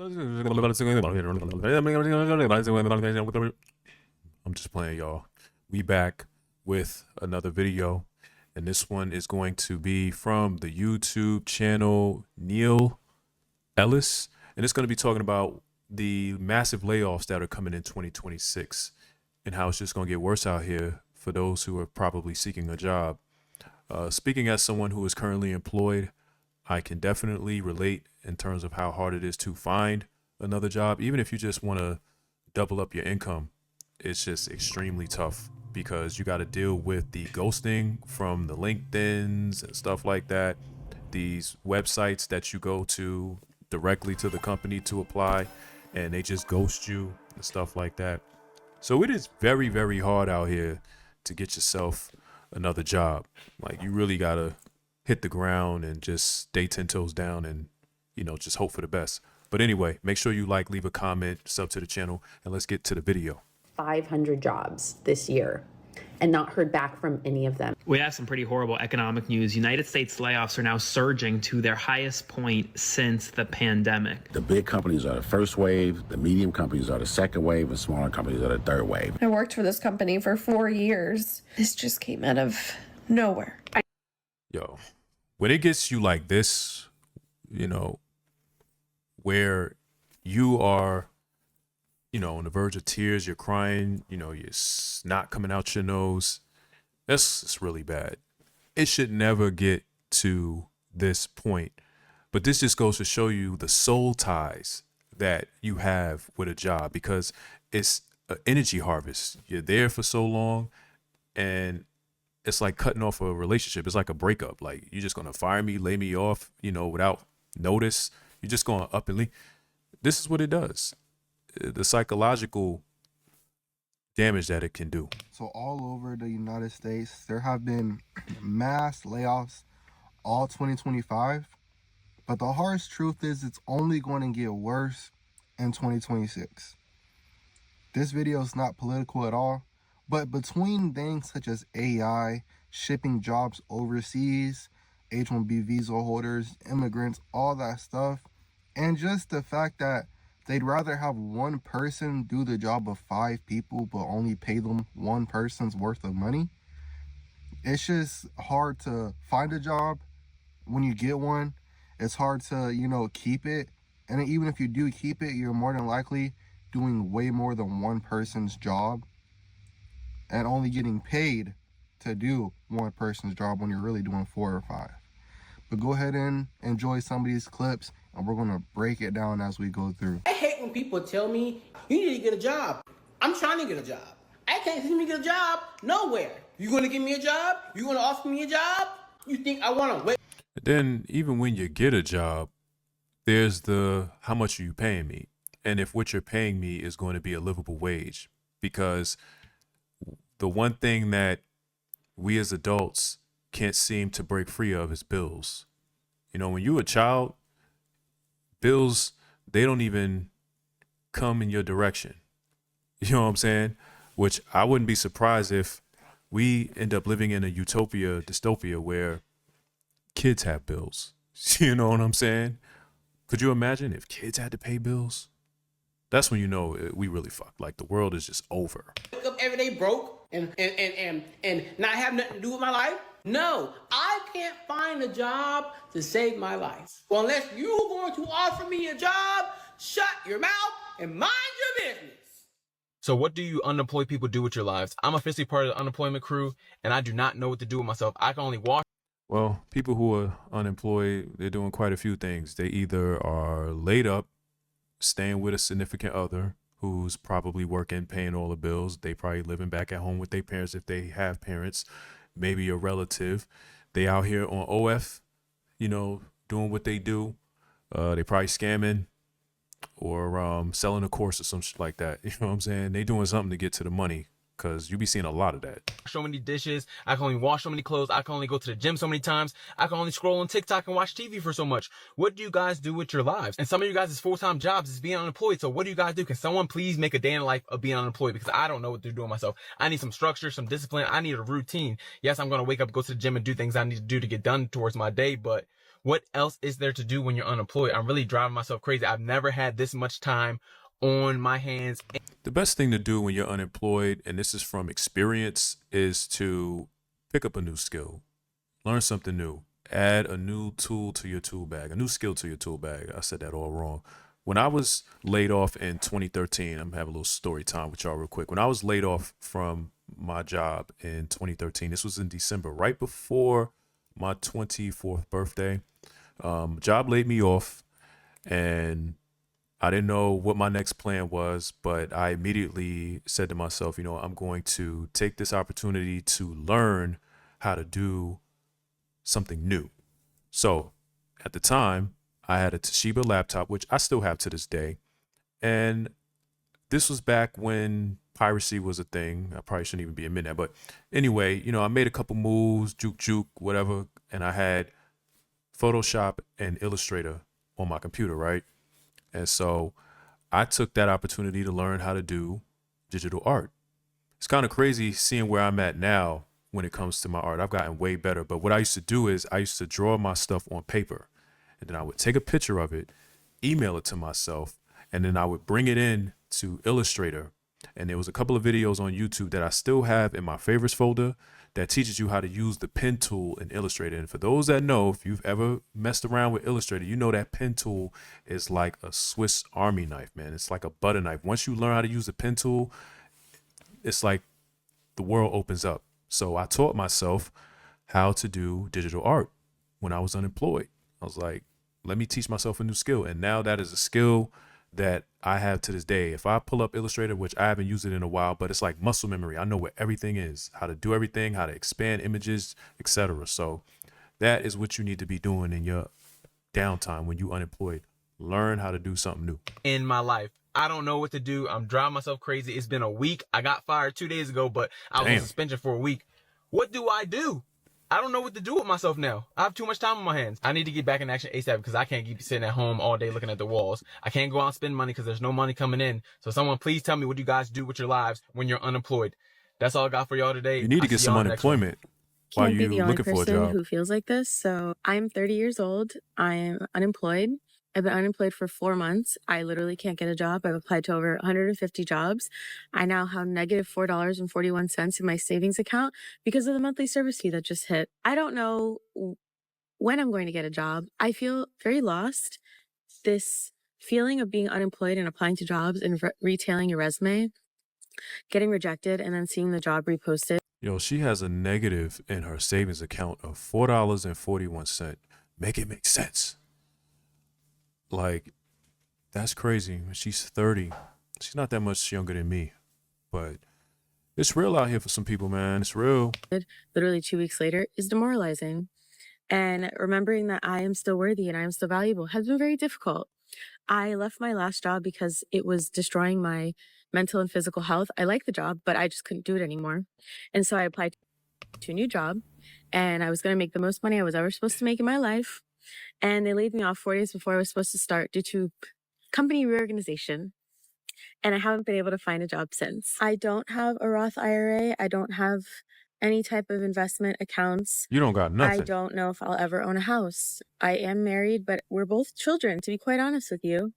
I'm just playing, y'all. We back with another video, and this one is going to be from the YouTube channel Neil Ellis, and it's going to be talking about the massive layoffs that are coming in 2026 and how it's just going to get worse out here for those who are probably seeking a job. Speaking as someone who is currently employed, I can definitely relate in terms of how hard it is to find another job. Even if you just want to double up your income, it's just extremely tough because you got to deal with the ghosting from the LinkedIns and stuff like that, these websites that you go to directly to the company to apply and they just ghost you and stuff like that. So it is very, very hard out here to get yourself another job. Like, you really got to hit the ground and just stay 10 toes down and, you know, just hope for the best. But anyway, make sure you like, leave a comment, sub to the channel, and let's get to the video. 500 jobs this year and not heard back from any of them. We have some pretty horrible economic news. United States layoffs are now surging to their highest point since the pandemic. The big companies are the first wave, the medium companies are the second wave, and smaller companies are the third wave. I worked for this company for 4 years. This just came out of nowhere. Yo, when it gets you like this, you know, where you are, you know, on the verge of tears, you're crying, you know, you're snot coming out your nose, it's really bad. It should never get to this point. But this just goes to show you the soul ties that you have with a job, because it's an energy harvest. You're there for so long, and it's like cutting off a relationship. It's like a breakup. Like, you're just going to fire me, lay me off, you know, without notice. You're just going to up and leave. This is what it does. The psychological damage that it can do. So all over the United States, there have been mass layoffs all 2025. But the harsh truth is it's only going to get worse in 2026. This video is not political at all, but between things such as AI, shipping jobs overseas, H-1B visa holders, immigrants, all that stuff, and just the fact that they'd rather have one person do the job of 5 people but only pay them one person's worth of money. It's just hard to find a job. When you get one, it's hard to, you know, keep it. And even if you do keep it, you're more than likely doing way more than one person's job and only getting paid to do one person's job when you're really doing 4 or 5. But go ahead and enjoy some of these clips, and we're going to break it down as we go through. I hate when people tell me, you need to get a job. I'm trying to get a job. I can't seem to get a job nowhere. You going to give me a job? You going to offer me a job? You think I want to wait? Then even when you get a job, there's the how much are you paying me? And if what you're paying me is going to be a livable wage. Because the one thing that we as adults can't seem to break free of is bills. You know, when you're a child, bills, they don't even come in your direction. You know what I'm saying? Which I wouldn't be surprised if we end up living in a utopia, dystopia, where kids have bills. You know what I'm saying? Could you imagine if kids had to pay bills? That's when you know we really fucked. Like, the world is just over. Wake up every day broke and not have nothing to do with my life? No, I can't find a job to save my life. Well, unless you're going to offer me a job, shut your mouth and mind your business. So what do you unemployed people do with your lives? I'm officially part of the unemployment crew, and I do not know what to do with myself. I can only wash. Well, people who are unemployed, they're doing quite a few things. They either are laid up, staying with a significant other who's probably working, paying all the bills. They probably living back at home with their parents if they have parents, maybe a relative. They out here on OF, you know, doing what they do. They probably scamming or selling a course or some shit like that. You know what I'm saying? They doing something to get to the money, because you be seeing a lot of that. So many dishes. I can only wash so many clothes. I can only go to the gym so many times. I can only scroll on TikTok and watch TV for so much. What do you guys do with your lives? And some of you guys' full-time jobs is being unemployed. So what do you guys do? Can someone please make a day in the life of being unemployed? Because I don't know what to do with myself. I need some structure, some discipline. I need a routine. Yes, I'm going to wake up, go to the gym and do things I need to do to get done towards my day. But What else is there to do when you're unemployed? I'm really driving myself crazy. I've never had this much time on my hands. The best thing to do when you're unemployed, and this is from experience, is to pick up a new skill, learn something new, add a new tool to your tool bag, a new skill to your tool bag. I said that all wrong. When I was laid off in 2013, I'm gonna have a little story time with y'all real quick. When I was laid off from my job in 2013, this was in December, right before my 24th birthday. Job laid me off, and I didn't know what my next plan was, but I immediately said to myself, you know, I'm going to take this opportunity to learn how to do something new. So at the time, I had a Toshiba laptop, which I still have to this day. And this was back when piracy was a thing. I probably shouldn't even be admitting that. But anyway, you know, I made a couple moves, juke, whatever. And I had Photoshop and Illustrator on my computer, right? And so I took that opportunity to learn how to do digital art. It's kind of crazy seeing where I'm at now when it comes to my art. I've gotten way better. But what I used to do is I used to draw my stuff on paper, and then I would take a picture of it, email it to myself, and then I would bring it in to Illustrator. And there was a couple of videos on YouTube that I still have in my favorites folder that teaches you how to use the pen tool in Illustrator. And for those that know, if you've ever messed around with Illustrator, you know that pen tool is like a Swiss Army knife, man. It's like a butter knife. Once you learn how to use the pen tool, it's like the world opens up. So I taught myself how to do digital art when I was unemployed. I was like, let me teach myself a new skill. And now that is a skill that I have to this day. If I pull up Illustrator, which I haven't used it in a while, but it's like muscle memory. I know where everything is, how to do everything, how to expand images, etc. So that is what you need to be doing in your downtime when you unemployed. Learn how to do something new. In my life, I don't know what to do. I'm driving myself crazy. It's been a week. I got fired 2 days ago, but I was on suspension for a week. What do? I don't know what to do with myself now. I have too much time on my hands. I need to get back in action ASAP because I can't keep sitting at home all day looking at the walls. I can't go out and spend money because there's no money coming in. So someone please tell me what you guys do with your lives when you're unemployed. That's all I got for y'all today. You need to get some unemployment while Can't be you're the only looking for a person job. who feels like this. So I'm 30 years old. I'm unemployed. I've been unemployed for 4 months. I literally can't get a job. I've applied to over 150 jobs. I now have negative $4.41 in my savings account because of the monthly service fee that just hit. I don't know when I'm going to get a job. I feel very lost. This feeling of being unemployed and applying to jobs and retailing your resume, getting rejected, and then seeing the job reposted. Yo, she has a negative in her savings account of $4.41. Make it make sense. Like, that's crazy. She's 30. She's not that much younger than me, but it's real out here for some people, man. It's real. Literally 2 weeks later is demoralizing. And remembering that I am still worthy and I am still valuable has been very difficult. I left my last job because it was destroying my mental and physical health. I liked the job, but I just couldn't do it anymore. And so I applied to a new job, and I was going to make the most money I was ever supposed to make in my life. And they laid me off 4 days before I was supposed to start due to company reorganization. And I haven't been able to find a job since. I don't have a Roth IRA. I don't have any type of investment accounts. You don't got nothing. I don't know if I'll ever own a house. I am married, but we're both children, to be quite honest with you.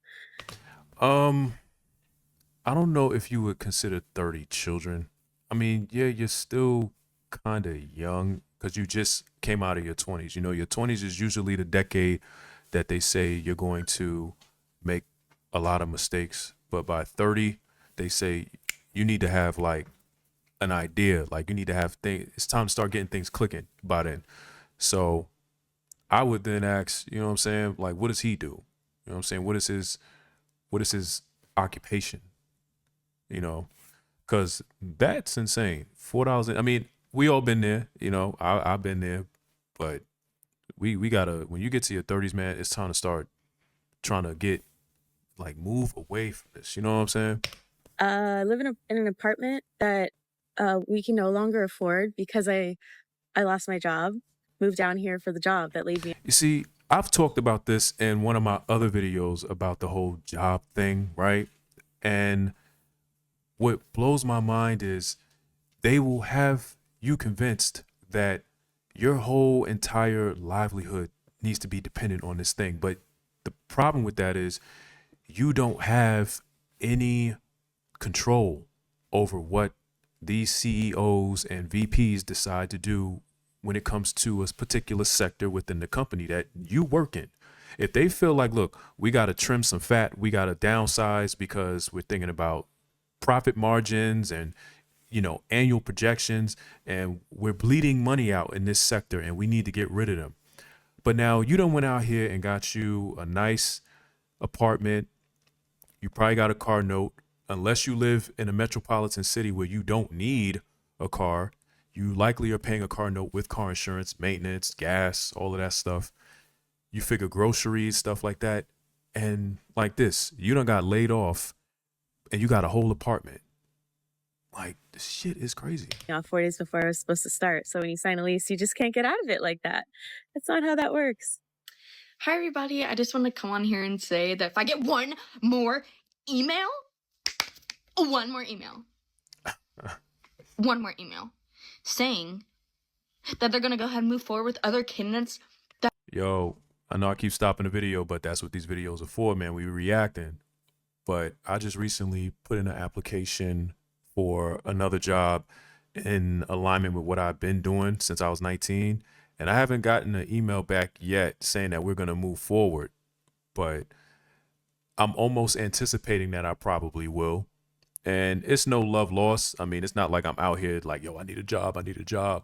I don't know if you would consider 30 children. I mean, yeah, you're still kind of young because you just came out of your 20s. You know, your 20s is usually the decade that they say you're going to make a lot of mistakes. But by 30, they say you need to have like an idea. Like you need to have things. It's time to start getting things clicking by then. So I would then ask, you know what I'm saying? Like, what does he do? You know what I'm saying? What is his occupation? You know, because that's insane. $4. I mean, we all been there. You know, I've been there, but we gotta. When you get to your 30s, man, it's time to start trying to move away from this. You know what I'm saying? I live in an apartment that we can no longer afford because I lost my job. Moved down here for the job that laid me. You see, I've talked about this in one of my other videos about the whole job thing, right? And what blows my mind is they will have you convinced that your whole entire livelihood needs to be dependent on this thing. But the problem with that is you don't have any control over what these CEOs and VPs decide to do when it comes to a particular sector within the company that you work in. If they feel like, look, we got to trim some fat, we got to downsize because we're thinking about profit margins and, you know, annual projections, and we're bleeding money out in this sector and we need to get rid of them. But now you done went out here and got you a nice apartment. You probably got a car note. Unless you live in a metropolitan city where you don't need a car, you likely are paying a car note with car insurance, maintenance, gas, all of that stuff. You figure groceries, stuff like that. And like this, you done got laid off and you got a whole apartment. Like, this shit is crazy. 4 days before I was supposed to start. So when you sign a lease, you just can't get out of it like that. That's not how that works. Hi, everybody. I just want to come on here and say that if I get one more email, saying that they're going to go ahead and move forward with other candidates. Yo, I know I keep stopping the video, but that's what these videos are for, man. We reacting. But I just recently put in an application for another job in alignment with what I've been doing since I was 19. And I haven't gotten an email back yet saying that we're going to move forward. But I'm almost anticipating that I probably will. And it's no love lost. I mean, it's not like I'm out here like, yo, I need a job.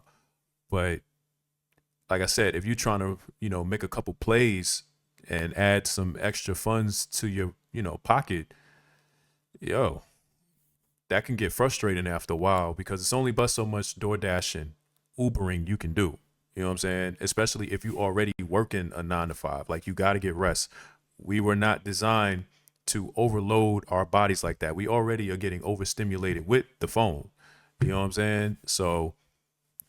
But like I said, if you're trying to, you know, make a couple plays and add some extra funds to your, you know, pocket, yo, that can get frustrating after a while because it's only but so much DoorDash and Ubering you can do. You know what I'm saying? Especially if you already working a 9 to 5, like you got to get rest. We were not designed to overload our bodies like that. We already are getting overstimulated with the phone. You know what I'm saying? So,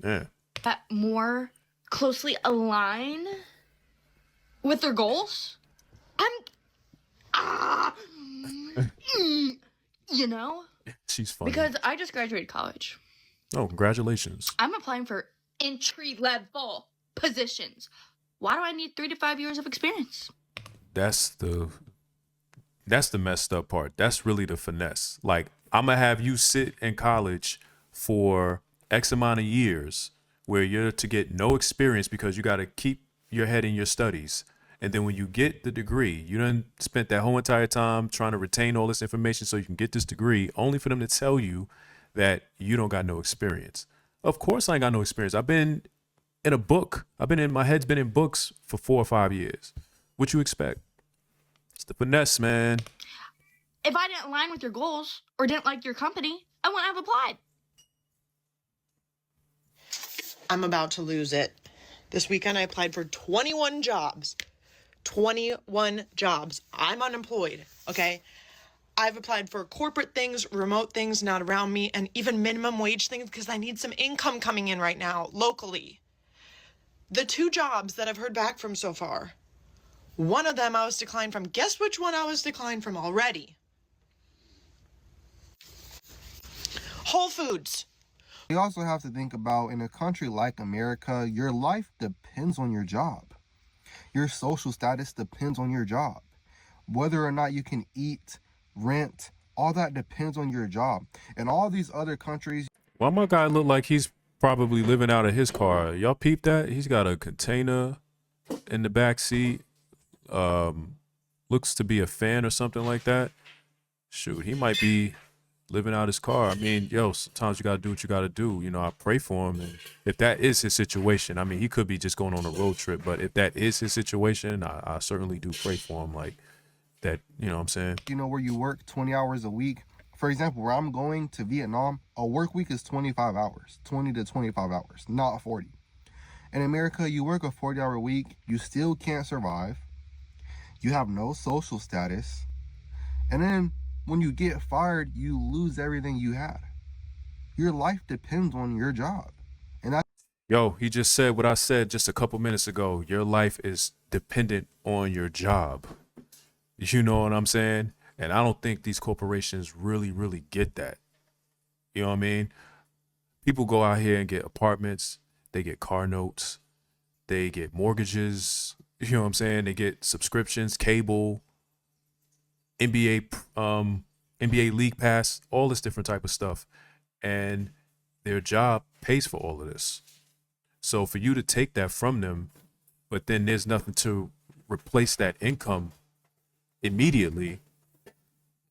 yeah. That more closely align with their goals. You know? She's funny. Because I just graduated college. Oh, congratulations. I'm applying for entry-level positions. Why do I need 3 to 5 years of experience? That's the messed up part. That's really the finesse. Like, I'm gonna have you sit in college for X amount of years where you're to get no experience because you got to keep your head in your studies. And then when you get the degree, you done spent that whole entire time trying to retain all this information so you can get this degree, only for them to tell you that you don't got no experience. Of course I ain't got no experience. I've been in a book. My head's been in books for 4 or 5 years. What you expect? It's the finesse, man. If I didn't align with your goals or didn't like your company, I wouldn't have applied. I'm about to lose it. This weekend I applied for 21 jobs. 21 jobs. I'm unemployed, okay? I've applied for corporate things, remote things not around me, and even minimum wage things because I need some income coming in right now, locally. The 2 jobs that I've heard back from so far, one of them I was declined from. Guess which one I was declined from already? Whole Foods. You also have to think about, in a country like America, your life depends on your job. Your social status depends on your job. Whether or not you can eat, rent, all that depends on your job. And all these other countries. Why my guy look like he's probably living out of his car? Y'all peep that? He's got a container in the back seat. Looks to be a fan or something like that. Shoot, he might be living out his car. I mean, yo, sometimes you got to do what you got to do. You know, I pray for him. And if that is his situation, I mean, he could be just going on a road trip. But if that is his situation, I certainly do pray for him. Like that, you know what I'm saying? You know, where you work 20 hours a week. For example, where I'm going to Vietnam, a work week is 25 hours, 20 to 25 hours, not 40. In America, you work a 40-hour week, you still can't survive. You have no social status. And then when you get fired, you lose everything you had. Your life depends on your job. And that. Yo, he just said what I said just a couple minutes ago. Your life is dependent on your job. You know what I'm saying? And I don't think these corporations really get that. You know what I mean? People go out here and get apartments. They get car notes. They get mortgages. You know what I'm saying? They get subscriptions, cable, NBA, NBA League Pass, all this different type of stuff, and their job pays for all of this. So for you to take that from them, but then there's nothing to replace that income immediately,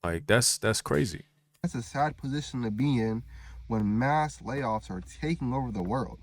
like that's crazy. That's a sad position to be in when mass layoffs are taking over the world.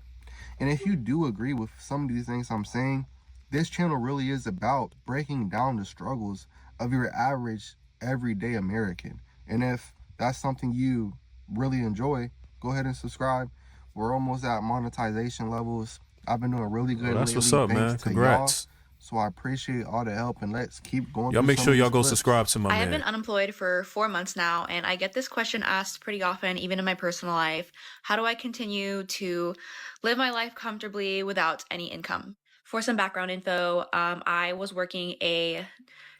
And if you do agree with some of these things I'm saying, this channel really is about breaking down the struggles of your average everyday American. And if that's something you really enjoy, go ahead and subscribe. We're almost at monetization levels. I've been doing really good Well, that's lately. what's up, Thanks man. to Congrats. y'all. So I appreciate all the help, and let's keep going. Y'all through make some sure of y'all these go clips. subscribe to my I have man. been unemployed for 4 months now, and I get this question asked pretty often, even in my personal life. How do I continue to live my life comfortably without any income? For some background info, I was working a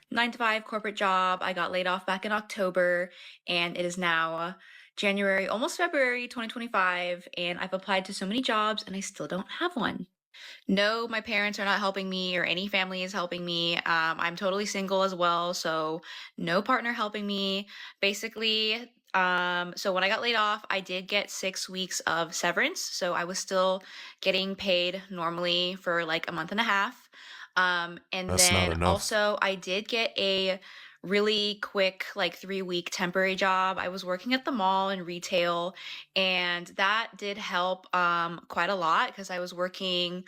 9 to 5 corporate job. I got laid off back in October, and it is now January, almost February 2025, and I've applied to so many jobs, and I still don't have one. No, my parents are not helping me or any family is helping me. I'm totally single as well, so no partner helping me. Basically, so when I got laid off, I did get 6 weeks of severance, so I was still getting paid normally for like a month and a half. And That's not then enough. also I did get a really quick, like 3 week temporary job. I was working at the mall in retail, and that did help quite a lot because I was working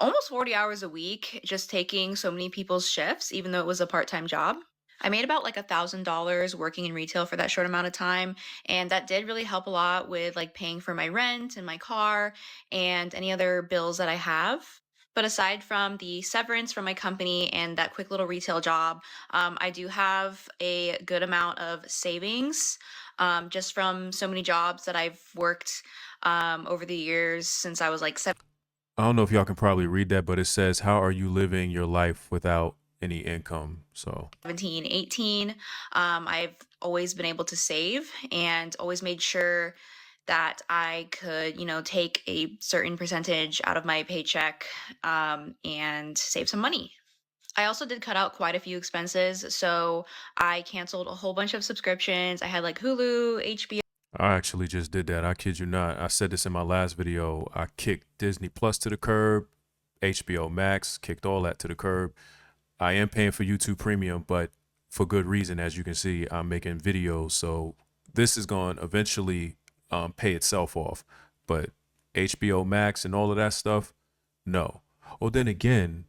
almost 40 hours a week, just taking so many people's shifts, even though it was a part-time job. I made about like $1,000 working in retail for that short amount of time, and that did really help a lot with like paying for my rent and my car and any other bills that I have. But aside from the severance from my company and that quick little retail job, I do have a good amount of savings just from so many jobs that I've worked over the years since I was like I don't know if y'all can probably read that, but it says, how are you living your life without any income? So 17, 18. I've always been able to save and always made sure that I could, take a certain percentage out of my paycheck and save some money. I also did cut out quite a few expenses. So I canceled a whole bunch of subscriptions. I had like Hulu, HBO. I actually just did that. I kid you not. I said this in my last video. I kicked Disney Plus to the curb, HBO Max, kicked all that to the curb. I am paying for YouTube Premium, but for good reason. As you can see, I'm making videos. So this is going to eventually pay itself off. But HBO Max and all of that stuff, no. Well, then again,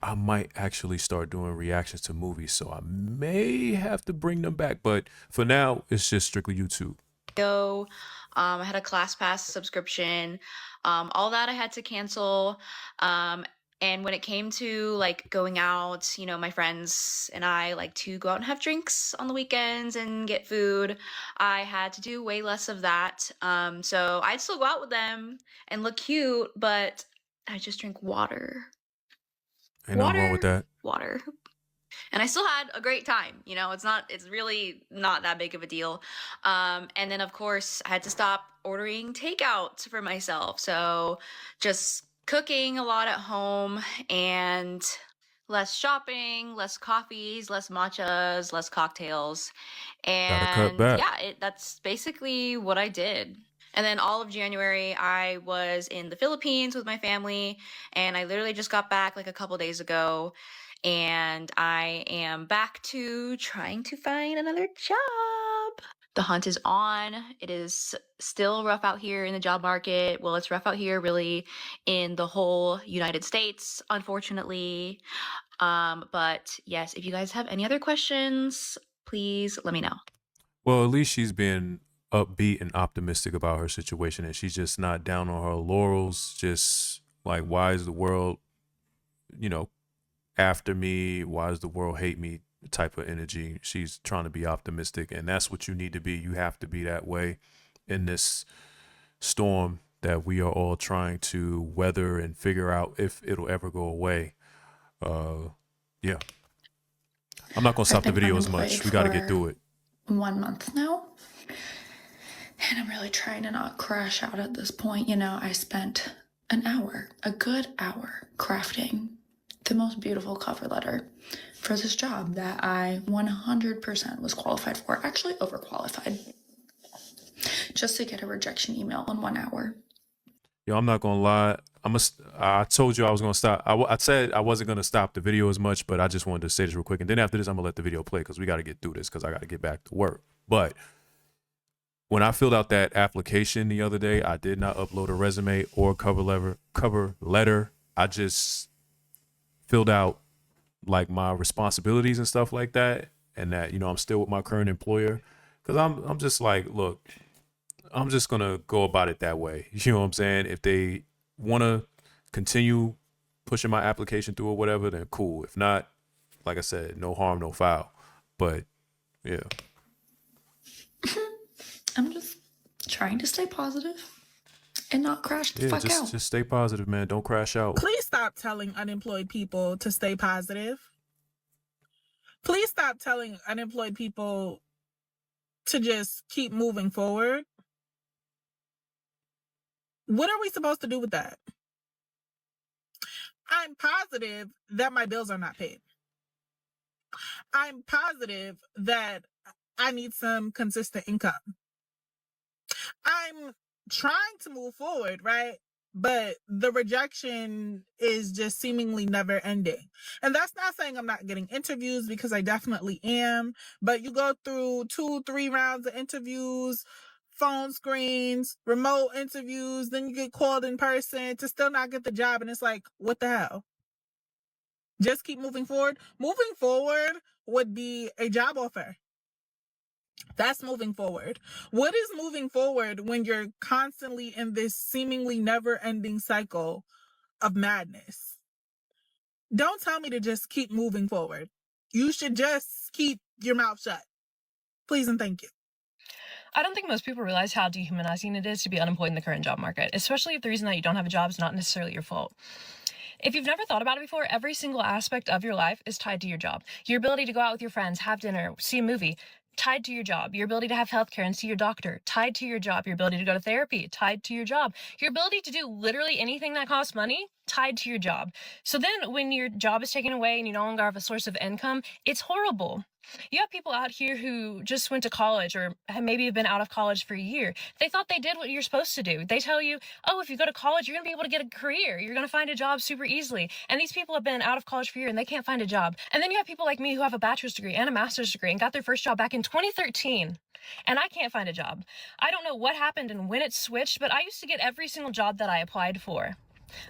I might actually start doing reactions to movies, so I may have to bring them back. But for now, it's just strictly YouTube. I had a ClassPass subscription. All that I had to cancel. And when it came to like going out, my friends and I like to go out and have drinks on the weekends and get food. I had to do way less of that. So I'd still go out with them and look cute, but I just drink water. Ain't nothing wrong with that. Water. And I still had a great time. It's really not that big of a deal. And then of course I had to stop ordering takeout for myself. So just cooking a lot at home and less shopping, less coffees, less matchas, less cocktails. Gotta cut And back. yeah, that's basically what I did. And then all of January, I was in the Philippines with my family, and I literally just got back like a couple days ago, and I am back to trying to find another job. The hunt is on. It is still rough out here in the job market. Well, it's rough out here really in the whole United States, unfortunately. But yes, if you guys have any other questions, please let me know. Well, at least she's been upbeat and optimistic about her situation, and she's just not down on her laurels. Just like, why is the world, after me? Why does the world hate me? Type of energy. She's trying to be optimistic, and that's what you need to be. You have to be that way in this storm that we are all trying to weather and figure out if it'll ever go away. Yeah. I'm not gonna stop the video as much. We got to get through it. 1 month now, and I'm really trying to not crash out at this point. I spent an hour, a good hour, crafting the most beautiful cover letter for this job that I 100% was qualified for, actually overqualified, just to get a rejection email in 1 hour. Yo, I'm not gonna lie. I told you I was gonna stop. I said I wasn't gonna stop the video as much, but I just wanted to say this real quick. And then after this, I'm gonna let the video play because we got to get through this because I got to get back to work. But when I filled out that application the other day, I did not upload a resume or cover letter. I just filled out like my responsibilities and stuff like that, and that, you know, I'm still with my current employer, because I'm just like, look, I'm just gonna go about it that way. You know what I'm saying? If they want to continue pushing my application through or whatever, then cool. If not, like I said, no harm, no foul. But yeah, I'm just trying to stay positive and not crash the fuck out. just stay positive, man. Don't crash out. Please stop telling unemployed people to stay positive. Please stop telling unemployed people to just keep moving forward. What are we supposed to do with that? I'm positive that my bills are not paid. I'm positive that I need some consistent income. I'm trying to move forward, right? But the rejection is just seemingly never ending. And that's not saying I'm not getting interviews, because I definitely am. But you go through 2-3 rounds of interviews, phone screens, remote interviews, then you get called in person to still not get the job. And it's like, what the hell? Just keep moving forward. Moving forward would be a job offer. That's moving forward. What is moving forward when you're constantly in this seemingly never-ending cycle of madness? Don't tell me to just keep moving forward. You should just keep your mouth shut. Please and thank you. I don't think most people realize how dehumanizing it is to be unemployed in the current job market, especially if the reason that you don't have a job is not necessarily your fault. If you've never thought about it before, every single aspect of your life is tied to your job. Your ability to go out with your friends, have dinner, see a movie, tied to your job. Your ability to have healthcare and see your doctor, tied to your job. Your ability to go to therapy, tied to your job. Your ability to do literally anything that costs money, tied to your job. So then when your job is taken away and you no longer have a source of income, it's horrible. You have people out here who just went to college or maybe have been out of college for a year. They thought they did what you're supposed to do. They tell you, oh, if you go to college, you're going to be able to get a career. You're going to find a job super easily. And these people have been out of college for a year and they can't find a job. And then you have people like me who have a bachelor's degree and a master's degree and got their first job back in 2013. And I can't find a job. I don't know what happened and when it switched, but I used to get every single job that I applied for.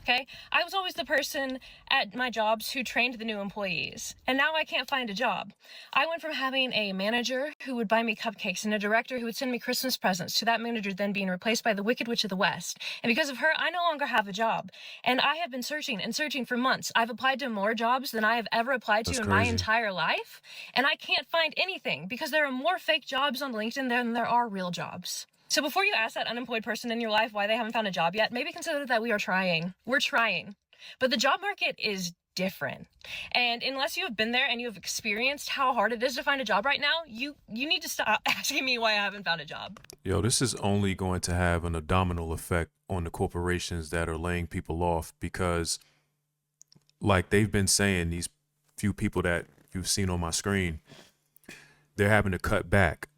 Okay, I was always the person at my jobs who trained the new employees, and now I can't find a job. I went from having a manager who would buy me cupcakes and a director who would send me Christmas presents to that manager then being replaced by the Wicked Witch of the West. And because of her, I no longer have a job. And I have been searching and searching for months. I've applied to more jobs than I have ever applied to in my entire life, and I can't find anything because there are more fake jobs on LinkedIn than there are real jobs. So before you ask that unemployed person in your life why they haven't found a job yet, maybe consider that we are trying. We're trying. But the job market is different. And unless you have been there and you have experienced how hard it is to find a job right now, you need to stop asking me why I haven't found a job. Yo, this is only going to have an abdominal effect on the corporations that are laying people off, because like they've been saying, these few people that you've seen on my screen, they're having to cut back.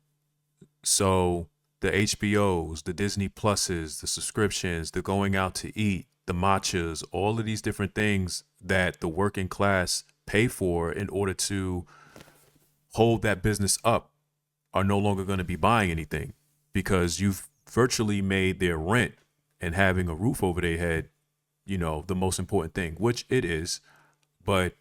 So the HBOs, the Disney Pluses, the subscriptions, the going out to eat, the matchas, all of these different things that the working class pay for in order to hold that business up are no longer going to be buying anything, because you've virtually made their rent and having a roof over their head, you know, the most important thing, which it is. But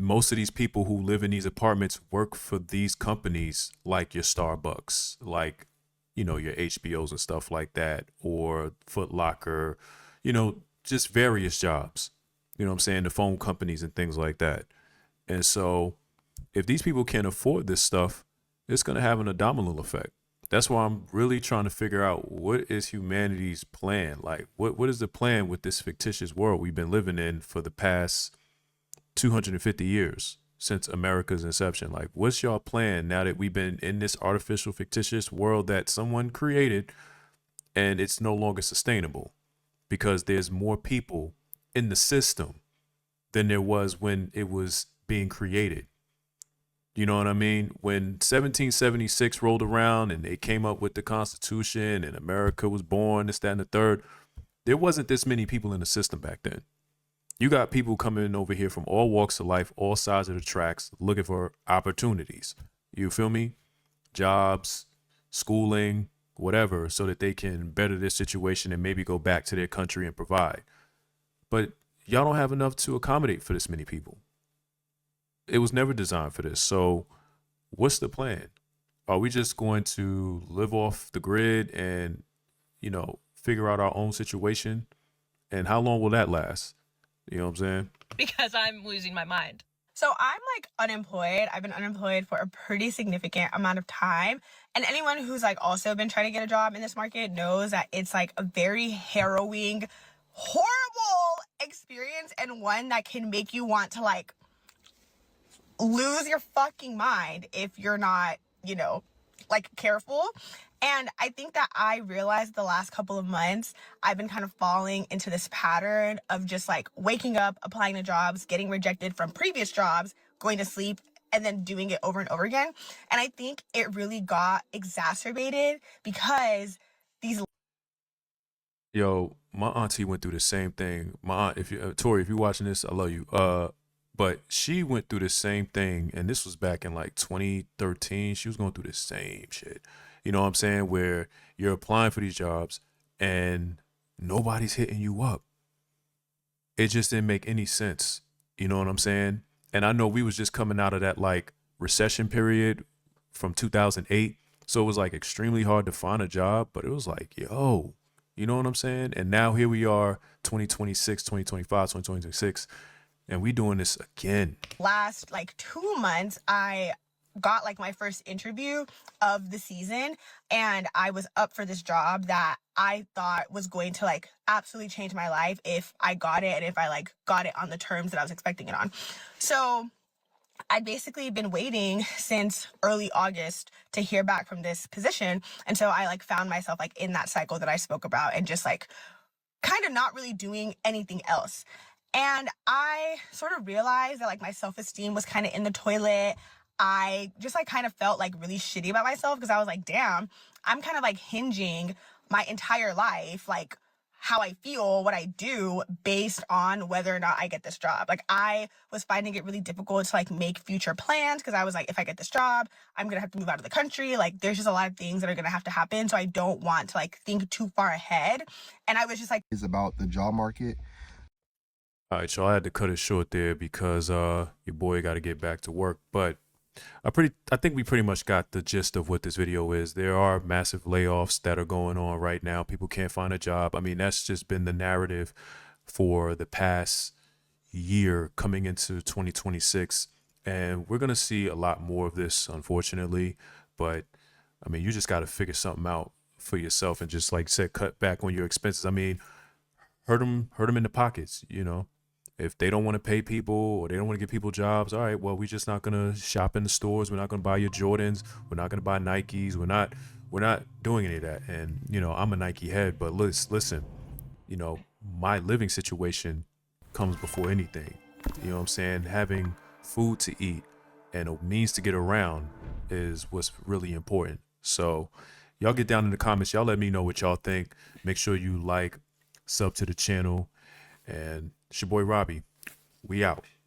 most of these people who live in these apartments work for these companies like your Starbucks, like, you know, your HBOs and stuff like that, or Foot Locker, you know, just various jobs, you know what I'm saying? The phone companies and things like that. And so if these people can't afford this stuff, it's going to have an abdominal effect. That's why I'm really trying to figure out, what is humanity's plan? Like, what is the plan with this fictitious world we've been living in for the past 250 years since America's inception? Like, what's y'all plan now that we've been in this artificial fictitious world that someone created and it's no longer sustainable? because there's more people in the system than there was when it was being created. You know what I mean? When 1776 rolled around and they came up with the Constitution and America was born, this, that, and the third, there wasn't this many people in the system back then. You got people coming over here from all walks of life, all sides of the tracks, looking for opportunities. You feel me? Jobs, schooling, whatever, so that they can better their situation and maybe go back to their country and provide. But y'all don't have enough to accommodate for this many people. It was never designed for this. So what's the plan? Are we just going to live off the grid and, you know, figure out our own situation? And how long will that last? You know what I'm saying? Because I'm losing my mind. So I'm like unemployed. I've been unemployed for a pretty significant amount of time. And anyone who's like also been trying to get a job in this market knows that it's like a very harrowing, horrible experience, and one that can make you want to like lose your fucking mind if you're not, you know, like careful. And I think that I realized the last couple of months, I've been kind of falling into this pattern of just like waking up, applying to jobs, getting rejected from previous jobs, going to sleep, and then doing it over and over again. And I think it really got exacerbated because these... Yo, my auntie went through the same thing. My aunt, if you, Tori, if you're watching this, I love you. But she went through the same thing, and this was back in like 2013. She was going through the same shit. You know what I'm saying? Where you're applying for these jobs and nobody's hitting you up. It just didn't make any sense. You know what I'm saying? And I know we was just coming out of that like recession period from 2008. So it was like extremely hard to find a job, but it was like, yo, you know what I'm saying? And now here we are, 2026, 2025, 2026. And we doing this again. Last like 2 months, I got like my first interview of the season, and I was up for this job that I thought was going to like absolutely change my life if I got it and if I like got it on the terms that I was expecting it on. So I'd basically been waiting since early August to hear back from this position. And so I like found myself like in that cycle that I spoke about and just like kind of not really doing anything else. And I sort of realized that like my self-esteem was kind of in the toilet. I just like kind of felt like really shitty about myself because I was like, damn, I'm kind of like hinging my entire life, like how I feel, what I do based on whether or not I get this job. Like I was finding it really difficult to like make future plans because I was like, if I get this job, I'm going to have to move out of the country. Like there's just a lot of things that are going to have to happen. So I don't want to like think too far ahead. And I was just like, It's about the job market. All right, y'all, I had to cut it short there because your boy got to get back to work. But I think we pretty much got the gist of what this video is. There are massive layoffs that are going on right now. People can't find a job. I mean, that's just been the narrative for the past year coming into 2026. And we're going to see a lot more of this, unfortunately. But I mean, you just got to figure something out for yourself and just like said, cut back on your expenses. I mean, hurt them in the pockets, you know. If they don't want to pay people or they don't want to give people jobs, all right, well, we're just not going to shop in the stores. We're not going to buy your Jordans. We're not going to buy Nikes. We're not doing any of that. And, you know, I'm a Nike head, but listen, you know, my living situation comes before anything. You know what I'm saying? Having food to eat and a means to get around is what's really important. So y'all get down in the comments. Y'all let me know what y'all think. Make sure you like, sub to the channel, and it's your boy Robbie. We out.